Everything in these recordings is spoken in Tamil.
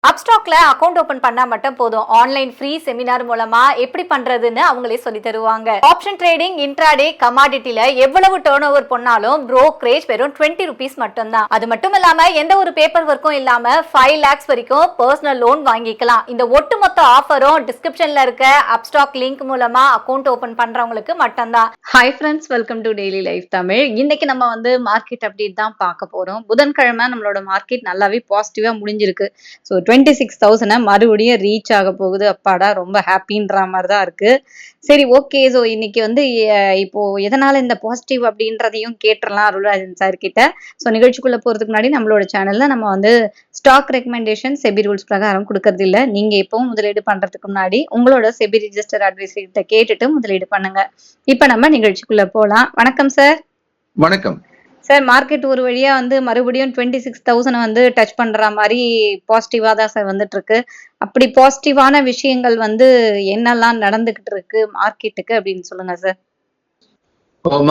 அப்ஸ்டாக்ல அக்கௌண்ட் ஓபன் பண்ணா மட்டும் போதும். ஆன்லைன் ஃப்ரீ செமினார் மூலமா எப்படி பண்றதுன்னு அவங்களே சொல்லி தருவாங்க. ஆப்ஷன் ட்ரேடிங், இன்ட்ராடே, கமாடிட்டில எவ்வளவு டர்ன் ஓவர் பண்ணாலும் brokerage வெறும் 20 rupees மட்டும் தான். அது மட்டும் இல்லாம எந்த ஒரு பேப்பர் ஒர்க்கும் இல்லாம 5 lakhs வரைக்கும் பர்சனல் லோன் வாங்கிக்கலாம். இந்த ஒட்டுமொத்த ஆஃபரும் டிஸ்கிரிப்ஷன்ல இருக்க அப்ஸ்டாக் லிங்க் மூலமா அக்கௌண்ட் ஓபன் பண்றவங்களுக்கு மட்டும்தான். Hi friends, welcome to daily life Tamil. இன்னைக்கு நம்ம மார்க்கெட் அப்டேட் தான் பார்க்க போறோம். புதன்கிழமை நம்மளோட மார்க்கெட் நல்லாவே பாசிட்டிவா முடிஞ்சிருக்கு. ஸோ 26,000 மறுபடியும் ரீச் ஆக போகுது. அப்பாடா, ரொம்ப ஹாப்பின்ற மாதிரி தான் இருக்கு. சரி, ஓகே. ஸோ இன்னைக்கு இப்போ எதனால இந்த பாசிட்டிவ் அப்படின்றதையும் கேட்டுடலாம் அருள்ராஜன் சார் கிட்ட. ஸோ நிகழ்ச்சிக்குள்ள போறதுக்கு முன்னாடி நம்மளோட சேனல்ல நம்ம ஸ்டாக் ரெக்கமெண்டேஷன் செபி ரூல்ஸ் பிரகாரம் கொடுக்கறது இல்ல. நீங்க எப்பவும் முதலீடு பண்றதுக்கு முன்னாடி உங்களோட செபி ரிஜிஸ்டர் அட்வைசர் கிட்ட கேட்டுட்டு முதலீடு பண்ணுங்க. இப்ப நம்ம நிகழ்ச்சிக்குள்ள போலாம். வணக்கம் சார். வணக்கம் சார். மார்க்கெட் ஒரு வழியா மறுபடியும் 26,000 டச் பண்ற மாதிரி பாசிட்டிவா தான் சார் வந்துட்டு இருக்கு. அப்படி பாசிட்டிவான விஷயங்கள் என்னெல்லாம் நடந்துகிட்டு இருக்கு மார்க்கெட்டுக்கு அப்படின்னு சொல்லுங்க சார்.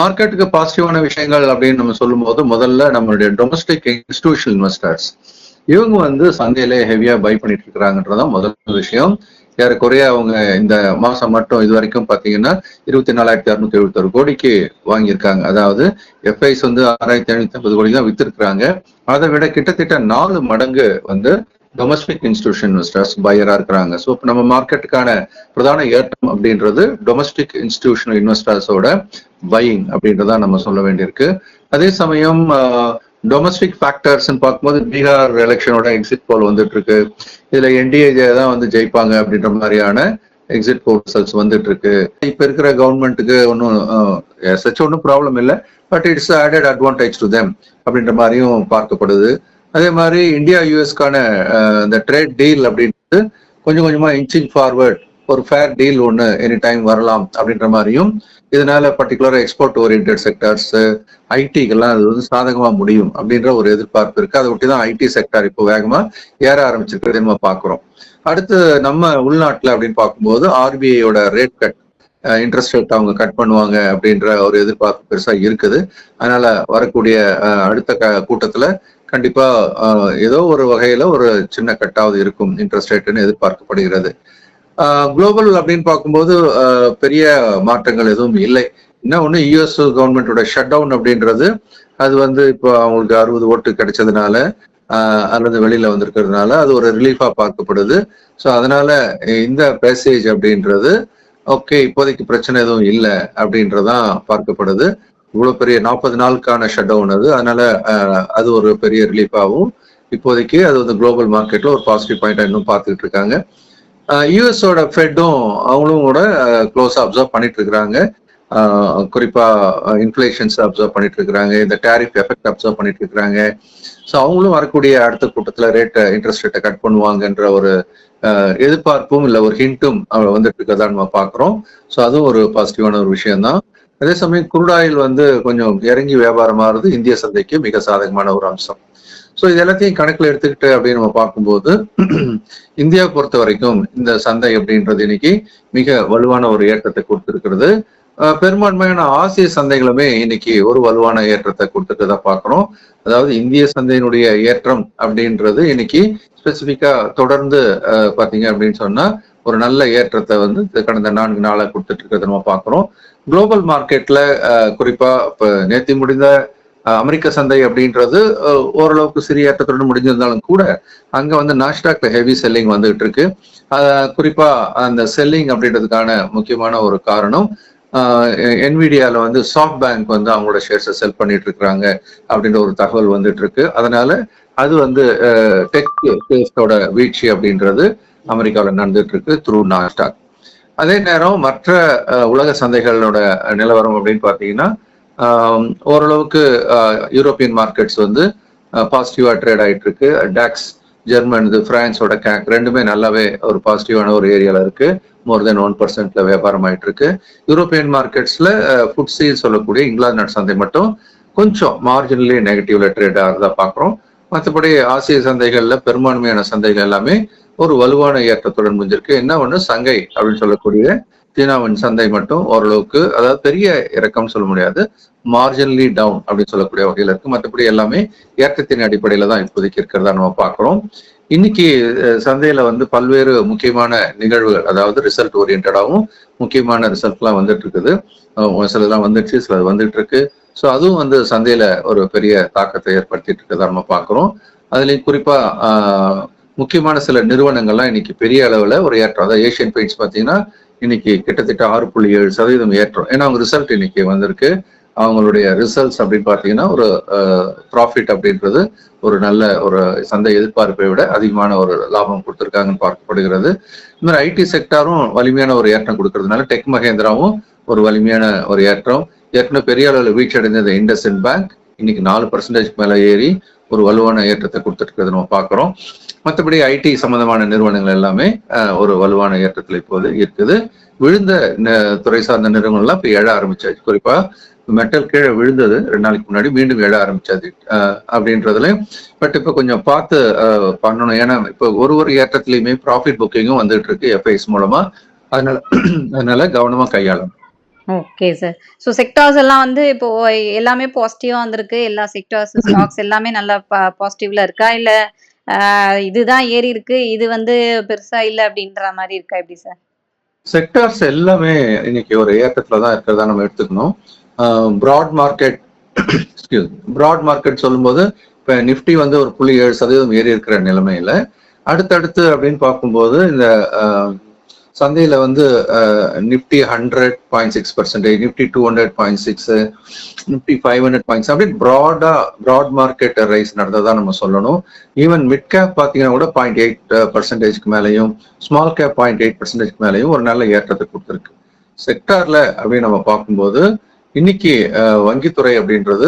மார்க்கெட்டுக்கு பாசிட்டிவான விஷயங்கள் அப்படின்னு நம்ம சொல்லும் போது முதல்ல நம்மளுடைய டொமஸ்டிக் இன்ஸ்டிடியூஷனல் இன்வெஸ்டர்ஸ் இவங்க சந்தையில ஹெவியா பை பண்ணிட்டு இருக்கிறாங்கன்றதான் முதல் விஷயம். ஏறக்குறைய அவங்க இந்த மாசம் மட்டும் இது வரைக்கும் பாத்தீங்கன்னா 24,671 கோடிக்கு வாங்கியிருக்காங்க. அதாவது எஃப்ஐஸ் 6,750 கோடி தான் வித்திருக்கிறாங்க. அதை விட கிட்டத்தட்ட 4 மடங்கு டொமஸ்டிக் இன்ஸ்டிடியூஷன் இன்வெஸ்டர்ஸ் பையரா இருக்கிறாங்க. ஸோ நம்ம மார்க்கெட்டுக்கான பிரதான ஏற்றம் அப்படின்றது டொமஸ்டிக் இன்ஸ்டிடியூஷனல் இன்வெஸ்டர்ஸோட பையிங் அப்படின்றதான் நம்ம சொல்ல வேண்டியிருக்கு. அதே சமயம் டொமஸ்டிக் ஃபேக்டர்ஸ் பார்க்கும்போது பீகார் எலெக்ஷனோட எக்ஸிட் போல் வந்துட்டு இருக்கு. இதுல என்டிஏ தான் ஜெயிப்பாங்க அப்படின்ற மாதிரியான எக்ஸிட் போல் ரிசல்ட்ஸ் வந்துட்டு இருக்கு. இப்ப இருக்கிற கவர்மெண்ட்டுக்கு ஒன்றும் ப்ராப்ளம் இல்லை, but it's added advantage to them அப்படின்ற மாதிரியும் பார்க்கப்படுது. அதே மாதிரி இந்தியா யூஎஸ்கான இந்த ட்ரேட் டீல் அப்படின்றது கொஞ்சம் கொஞ்சமா இன்ச்சிங் ஃபார்வர்ட், ஒரு ஃபேர் டீல் ஒன்று எனி டைம் வரலாம் அப்படின்ற மாதிரியும், இதனால பர்டிகுலரா எக்ஸ்போர்ட் ஓரியன்டட் செக்டர்ஸ் ஐடிக்கெல்லாம் அது சாதகமா முடியும் அப்படின்ற ஒரு எதிர்பார்ப்பு இருக்கு. அதை ஒட்டி தான் ஐடி செக்டர் இப்போ வேகமா ஏற ஆரம்பிச்சிருக்கிறது நம்ம பார்க்கிறோம். அடுத்து நம்ம உள்நாட்டுல அப்படின்னு பார்க்கும்போது ஆர்பிஐயோட ரேட் கட், இன்ட்ரெஸ்ட் ரேட் அவங்க கட் பண்ணுவாங்க அப்படின்ற ஒரு எதிர்பார்ப்பு பெருசா இருக்குது. அதனால வரக்கூடிய அடுத்த கூட்டத்துல கண்டிப்பா ஏதோ ஒரு வகையில ஒரு சின்ன கட்டாவது இருக்கும் இன்ட்ரெஸ்ட் ரேட்னு எதிர்பார்க்கப்படுகிறது. குளோபல் அப்படின்னு பார்க்கும்போது பெரிய மாற்றங்கள் எதுவும் இல்லை. என்ன ஒண்ணு, யூஎஸ் கவர்மெண்டோட ஷட் டவுன் அப்படின்றது அது இப்போ அவங்களுக்கு 60 ஓட்டு கிடைச்சதுனால அல்லது வெளியில வந்திருக்கிறதுனால அது ஒரு ரிலீஃபா பார்க்கப்படுது. ஸோ அதனால இந்த பேசேஜ் அப்படின்றது ஓகே, இப்போதைக்கு பிரச்சனை எதுவும் இல்லை அப்படின்றதான் பார்க்கப்படுது. இவ்வளவு பெரிய 40 நாளுக்கான ஷட் டவுன் அதனால அது ஒரு பெரிய ரிலீஃபாகவும் இப்போதைக்கு அது குளோபல் மார்க்கெட்ல ஒரு பாசிட்டிவ் பாயிண்டா இன்னும் பார்த்துக்கிட்டு இருக்காங்க. யூஎஸோட ஃபெட்டும் அவங்களும் கூட க்ளோஸா அப்சர்வ் பண்ணிட்டு இருக்கிறாங்க. குறிப்பா இன்ஃபிளேஷன்ஸ் அப்சர்வ் பண்ணிட்டு இருக்கிறாங்க, இந்த டேரிஃப் எஃபெக்ட் அப்சர்வ் பண்ணிட்டு இருக்கிறாங்க. ஸோ அவங்களும் வரக்கூடிய அடுத்த கூட்டத்துல இன்ட்ரெஸ்ட் ரேட்டை கட் பண்ணுவாங்கன்ற ஒரு எதிர்பார்ப்பும் இல்லை, ஒரு ஹிண்ட்டும் வந்துட்டு இருக்கிறதா நம்ம பார்க்குறோம். ஸோ அதுவும் ஒரு பாசிட்டிவான ஒரு விஷயம் தான். அதே சமயம் குருடாயில் கொஞ்சம் இறங்கி வியாபாரம் ஆகுறது இந்திய சந்தைக்கு மிக சாதகமான ஒரு அம்சம். ஸோ இது எல்லாத்தையும் கணக்குல எடுத்துக்கிட்டு அப்படின்னு நம்ம பார்க்கும்போது இந்தியாவை பொறுத்த வரைக்கும் இந்த சந்தை அப்படின்றது இன்னைக்கு மிக வலுவான ஒரு ஏற்றத்தை கொடுத்திருக்கிறது. பெரும்பான்மையான ஆசிய சந்தைகளுமே இன்னைக்கு ஒரு வலுவான ஏற்றத்தை கொடுத்துட்டு பார்க்கிறோம். அதாவது இந்திய சந்தையினுடைய ஏற்றம் அப்படின்றது இன்னைக்கு ஸ்பெசிபிக்கா தொடர்ந்து பாத்தீங்க அப்படின்னு சொன்னா ஒரு நல்ல ஏற்றத்தை கடந்த 4 நாளா கொடுத்துட்டு இருக்கிறத நம்ம பார்க்கிறோம். குளோபல் மார்க்கெட்ல குறிப்பா இப்ப நேற்று முடிந்த அமெரிக்க சந்தை அப்படின்றது ஓரளவுக்கு சிறிய ஏற்றத்துடன் முடிஞ்சிருந்தாலும் கூட அங்க நாஸ்டாக்ல ஹெவி செல்லிங் வந்துகிட்டு இருக்கு. குறிப்பா அந்த செல்லிங் அப்படின்றதுக்கான முக்கியமான ஒரு காரணம் என்விடியால சாஃப்ட் பேங்க் அவங்களோட ஷேர்ஸை செல் பண்ணிட்டு இருக்கிறாங்க அப்படின்ற ஒரு தகவல் வந்துட்டு இருக்கு. அதனால அது டெக் ஸ்பேஸோட வீழ்ச்சி அப்படின்றது அமெரிக்காவில் நடந்துட்டு இருக்கு த்ரூ நாஸ்டாக். அதே நேரம் மற்ற உலக சந்தைகளோட நிலவரம் அப்படின்னு பார்த்தீங்கன்னா ஓரளவுக்கு யூரோப்பியன் மார்க்கெட்ஸ் பாசிட்டிவா ட்ரேட் ஆயிட்டு இருக்கு. டாக்ஸ் ஜெர்மன், பிரான்ஸோட கேக் ரெண்டுமே நல்லாவே ஒரு பாசிட்டிவான ஒரு ஏரியால இருக்கு. மோர் தென் 1% வியாபாரம் ஆயிட்டு இருக்கு. யூரோப்பியன் மார்க்கெட்ஸ்ல FTSE சொல்லக்கூடிய இங்கிலாந்து நாட்டு சந்தை மட்டும் கொஞ்சம் மார்ஜினலி நெகட்டிவ்ல ட்ரேட் ஆகிறதா பாக்குறோம். மற்றபடி ஆசிய சந்தைகள்ல பெரும்பான்மையான சந்தைகள் எல்லாமே ஒரு வலுவான ஏற்றத்துடன் முடிஞ்சிருக்கு. என்ன ஒண்ணு, சங்கை அப்படின்னு சொல்லக்கூடிய சீனாவின் சந்தை மட்டும் ஓரளவுக்கு, அதாவது பெரிய இறக்கம் சொல்ல முடியாது, மார்ஜினலி டவுன் அப்படின்னு சொல்லக்கூடிய வகையில இருக்கு. மற்றபடி எல்லாமே ஏற்றத்தின் அடிப்படையில தான் இப்போதைக்கு இருக்கிறதா நம்ம பார்க்கிறோம். இன்னைக்கு சந்தையில வந்து பல்வேறு முக்கியமான நிகழ்வுகள், அதாவது ரிசல்ட் ஓரியன்டாவும் முக்கியமான ரிசல்ட்லாம் வந்துட்டு இருக்குது. சிலதெல்லாம் வந்துடுச்சு, சிலது வந்துட்டு இருக்கு. ஸோ அதுவும் வந்து சந்தையில ஒரு பெரிய தாக்கத்தை ஏற்படுத்திட்டு இருக்கிறதா நம்ம பார்க்கிறோம். அதுலயும் குறிப்பா முக்கியமான சில நிறுவனங்கள்லாம் இன்னைக்கு பெரிய அளவுல ஒரு ஏற்றம். அதாவது ஏஷியன் பெயிண்ட்ஸ் பார்த்தீங்கன்னா இன்னைக்கு கிட்டத்தட்ட 6.7% ஏற்றம். ஏன்னா அவங்க ரிசல்ட் இன்னைக்கு வந்திருக்கு. அவங்களுடைய ரிசல்ட்ஸ் அப்படின்னு பார்த்தீங்கன்னா ஒரு ப்ராஃபிட் அப்படின்றது ஒரு நல்ல ஒரு சந்தை எதிர்பார்ப்பை விட அதிகமான ஒரு லாபம் கொடுத்துருக்காங்கன்னு பார்க்கப்படுகிறது. இந்த மாதிரி ஐடி செக்டாரும் வலிமையான ஒரு ஏற்றம் கொடுக்கறதுனால டெக் மகேந்திராவும் ஒரு வலிமையான ஒரு ஏற்றம். ஏற்கனவே பெரிய அளவில் வீழ்ச்சியடைந்தது இண்டஸ்இண்ட் பேங்க் இன்னைக்கு 4% மேல ஏறி ஒரு வலுவான ஏற்றத்தை கொடுத்துட்டு நம்ம பார்க்கிறோம். மற்றபடி ஐடி சம்பந்தமான நிறுவனங்கள் எல்லாமே ஒரு வலுவான ஏற்றத்தில் இப்போது இருக்குது. விழுந்த துறை சார்ந்த நிறுவனங்கள்லாம் இப்போ எழ ஆரம்பிச்சாச்சு. குறிப்பா மெட்டல் கீழே விழுந்தது 2 நாளைக்கு முன்னாடி, மீண்டும் எழ ஆரம்பிச்சாது அப்படின்றதுல. பட் இப்போ கொஞ்சம் பார்த்து பண்ணணும். ஏன்னா இப்போ ஒரு ஏற்றத்திலையுமே ப்ராஃபிட் புக்கிங்கும் வந்துட்டு இருக்கு எஃப்ஐஎஸ் மூலமா. அதனால கவனமா கையாளணும். Okay sir. ஸோ செக்டார்ஸ் எல்லாம் வந்து இப்போ எல்லாமே பாசிட்டிவா வந்திருக்கு. எல்லா செக்டார்ஸ் ஸ்டாக்ஸ் எல்லாமே நல்லா பாசிட்டிவ்ல இருக்கா, இல்ல இதுதான் ஏறி இருக்கு, இது வந்து பெருசா இல்ல அப்படின்ற மாதிரி இருக்கா, எப்படி சார்? செக்டார்ஸ் எல்லாமே இன்னைக்கு ஒரு ஏற்றத்துல தான் இருக்கிறதா நம்ம எடுத்துக்கணும். பிராட் மார்க்கெட் சொல்லும்போது இப்ப நிப்டி வந்து ஒரு 0.7% ஏறி இருக்கிற நிலைமையில அடுத்தடுத்து அப்படின்னு பார்க்கும்போது இந்த சந்தையில வந்து நிப்டி 100.6%, நிப்டி 200.6, நிப்டி 500.6 அப்படி பிராட் மார்க்கெட் ரைஸ் நடந்ததா நம்ம சொல்லணும். ஈவன் மிட் கேப் பாத்தீங்கன்னா கூட 0.8% மேலையும், ஸ்மால் கேப் 0.8% மேலையும் ஒரு நல்ல ஏற்றத்தை கொடுத்துருக்கு. செக்டார்ல அப்படின்னு நம்ம பார்க்கும்போது இன்னைக்கு வங்கித்துறை அப்படின்றது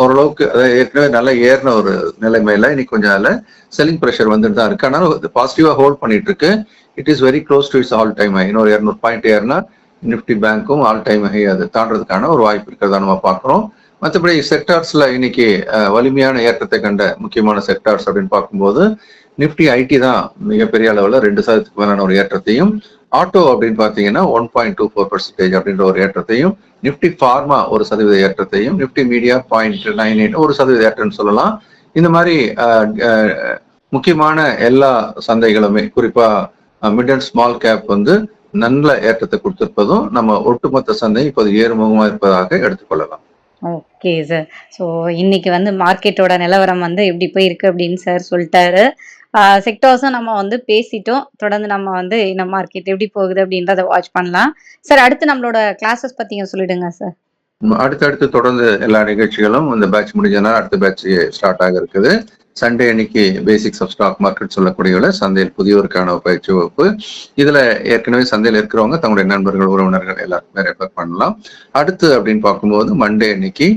ஓரளவுக்கு ஏற்கனவே நல்லா ஏறின ஒரு நிலைமையில இன்னைக்கு கொஞ்சம் அதில் செல்லிங் ப்ரெஷர் வந்துட்டு தான் இருக்கு. ஆனால் பாசிட்டிவா ஹோல்ட் பண்ணிட்டு இருக்கு. It is very close to it's all time high. இன்னொரு 200 பாயிண்ட் ஏறினா நிப்டி பேங்க்கும் ஆல் டைம் ஹை அது தாண்டதுக்கான ஒரு வாய்ப்பு இருக்கிறதா நம்ம பார்க்குறோம். மற்றபடி செக்டார்ஸ்ல இன்னைக்கு வலிமையான ஏற்றத்தை கண்ட முக்கியமான செக்டார்ஸ் அப்படின்னு பார்க்கும்போது நிப்டி ஐடி தான் மிகப்பெரிய அளவில் 2% மேலான ஒரு ஏற்றத்தையும், ஆட்டோ அப்படின்னு பார்த்தீங்கன்னா 1.24% அப்படின்ற ஒரு ஏற்றத்தையும், நிப்டி ஃபார்மா 1% ஏற்றத்தையும், நிப்டி மீடியா 0.98 1% ஏற்றம்னு சொல்லலாம். இந்த மாதிரி முக்கியமான எல்லா சந்தைகளுமே குறிப்பா மிட் அண்ட் ஸ்மால் கேப் வந்து நல்ல ஏற்றத்தை கொடுத்திருப்பதும் நம்ம ஒட்டுமொத்த சந்தை இப்போது ஏறுமுகமா இருப்பதாக எடுத்துக்கொள்ளலாம். Okay sir. ஸோ இன்னைக்கு வந்து மார்க்கெட்டோட நிலவரம் வந்து எப்படி போயிருக்கு அப்படின்னு சார் சொல்லிட்டாரு. செக்டார்ஸும் நம்ம வந்து பேசிட்டோம். தொடர்ந்து நம்ம வந்து இந்த மார்க்கெட் எப்படி போகுது அப்படின்றத வாட்ச் பண்ணலாம். சார் அடுத்து நம்மளோட கிளாஸஸ் பத்தியும் சொல்லிடுங்க சார். அடுத்தடுத்து தொடர்ந்து எல்லா நிகழ்ச்சிகளும் இந்த பேட்ச் முடிஞ்சனா அடுத்த பேட்ச் ஸ்டார்ட் ஆக இருக்குது. சண்டே அன்னைக்கு பேசிக்ஸ் ஆஃப் ஸ்டாக் மார்க்கெட் சொல்லக்கூடிய சந்தையில் புதியோருக்கான பயிற்சி வகுப்பு. இதுல ஏற்கனவே சந்தையில் இருக்கிறவங்க தங்களுடைய நண்பர்கள் உறவினர்கள் எல்லாருக்குமே ரெஃபர் பண்ணலாம். அடுத்து அப்படின்னு பார்க்கும்போது மண்டே அன்னைக்கு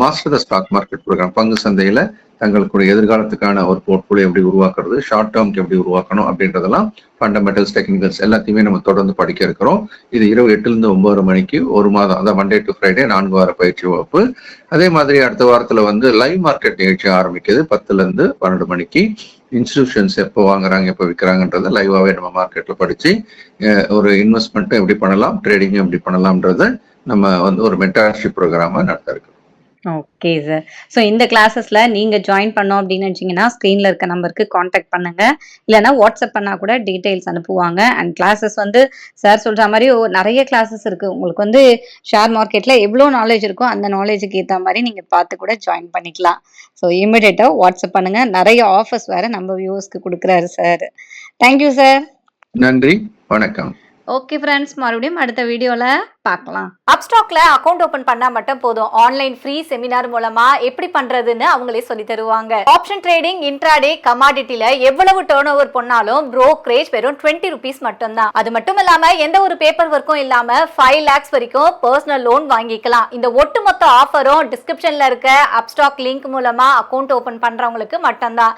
master the stock market program, பங்கு சந்தையில தங்களுடைய எதிர்காலத்துக்கான ஒரு போர்ட்ஃபோலியோ எப்படி உருவாக்குறது, ஷார்ட் டேர்ம்க்கு எப்படி உருவாக்கணும் அப்படின்றதெல்லாம் ஃபண்டமெண்டல்ஸ் டெக்னிக்கல்ஸ் எல்லாத்தையுமே நம்ம தொடர்ந்து படிக்க இருக்கிறோம். இது இரவு 8 to 9 மணிக்கு ஒரு மாதம், அதாவது மண்டே டு ஃப்ரைடே 4 வார பயிற்சி வகுப்பு. அதே மாதிரி அடுத்த வாரத்துல வந்து லைவ் மார்க்கெட் நிகழ்ச்சி ஆரம்பிக்குது 10 to 12 மணிக்கு. இன்ஸ்டிடியூஷன்ஸ் எப்போ வாங்குறாங்க எப்போ விற்கிறாங்கன்றத லைவாவே நம்ம மார்க்கெட்ல படிச்சு ஒரு இன்வெஸ்ட்மெண்ட்டும் எப்படி பண்ணலாம், ட்ரேடிங்கும் எப்படி பண்ணலாம்ன்றத நம்ம வந்து ஒரு மென்டார்ஷிப் ப்ரோக்ராமா நடத்த இருக்கோம். Okay sir. ஸோ இந்த கிளாஸஸ்ல நீங்க ஜாயின் பண்ணோம் அப்படின்னு நினைச்சீங்கன்னா ஸ்க்ரீன்ல இருக்க நம்பருக்கு காண்டாக்ட் பண்ணுங்க. இல்லைன்னா வாட்ஸ்அப் பண்ணா கூட டீடைல்ஸ் அனுப்புவாங்க. அண்ட் கிளாஸஸ் வந்து சார் சொல்ற மாதிரி நிறைய கிளாஸஸ் இருக்கு. உங்களுக்கு வந்து ஷேர் மார்க்கெட்ல எவ்வளோ நாலேஜ் இருக்கோ அந்த நாலேஜுக்கு ஏற்ற மாதிரி நீங்க பார்த்து கூட ஜாயின் பண்ணிக்கலாம். ஸோ இமிடியேட்டா வாட்ஸ்அப் பண்ணுங்க. நிறைய ஆஃபர்ஸ் வேற நம்ம வியூவர்ஸ்க்கு கொடுக்குறாரு சார். Thank you sir. நன்றி, வணக்கம். ஓகே ஃப்ரெண்ட்ஸ், மறுபடியும் அடுத்த வீடியோல பார்க்கலாம். அப்ஸ்டாக்ல அக்கௌண்ட் ஓபன் பண்ணா மட்டும் போதும். ஆன்லைன் ஃப்ரீ செமினார் மூலமா எப்படி பண்றதுன்னு அவங்களே சொல்லி தருவாங்க. ஆப்ஷன் ட்ரேடிங், இன்ட்ராடே, கமாடிட்டில எவ்வளவு டர்ன் ஓவர் பண்ணாலும் ப்ரோக்கரேஜ் வெறும் 20 rupees மட்டும்தான். அது மட்டும் இல்லாம எந்த ஒரு பேப்பர் ஒர்க்கும் இல்லாம 5 lakhs வரைக்கும் பர்சனல் லோன் வாங்கிக்கலாம். இந்த ஒட்டுமொத்த ஆஃபரும் டிஸ்கிரிப்ஷன்ல இருக்க அப்ஸ்டாக் லிங்க் மூலமா அக்கௌண்ட் ஓபன் பண்றவங்களுக்கு மட்டும்தான்.